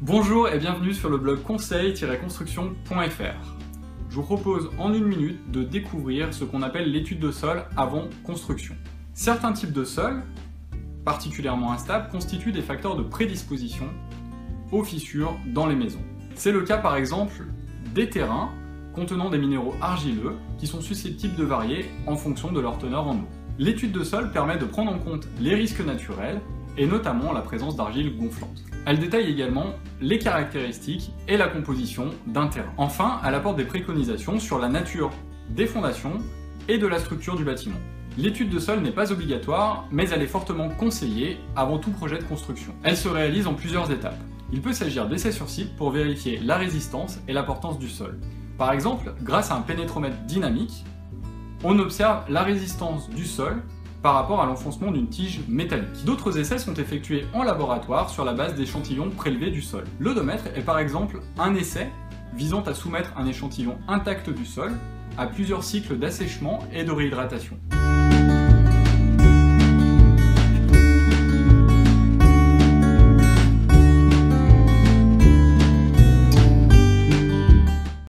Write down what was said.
Bonjour et bienvenue sur le blog conseil-construction.fr. Je vous propose en une minute de découvrir ce qu'on appelle l'étude de sol avant construction. Certains types de sols, particulièrement instables, constituent des facteurs de prédisposition aux fissures dans les maisons. C'est le cas par exemple des terrains contenant des minéraux argileux qui sont susceptibles de varier en fonction de leur teneur en eau. L'étude de sol permet de prendre en compte les risques naturels et notamment la présence d'argile gonflante. Elle détaille également les caractéristiques et la composition d'un terrain. Enfin, elle apporte des préconisations sur la nature des fondations et de la structure du bâtiment. L'étude de sol n'est pas obligatoire, mais elle est fortement conseillée avant tout projet de construction. Elle se réalise en plusieurs étapes. Il peut s'agir d'essais sur site pour vérifier la résistance et la portance du sol. Par exemple, grâce à un pénétromètre dynamique, on observe la résistance du sol par rapport à l'enfoncement d'une tige métallique. D'autres essais sont effectués en laboratoire sur la base d'échantillons prélevés du sol. L'odomètre est par exemple un essai visant à soumettre un échantillon intact du sol à plusieurs cycles d'assèchement et de réhydratation.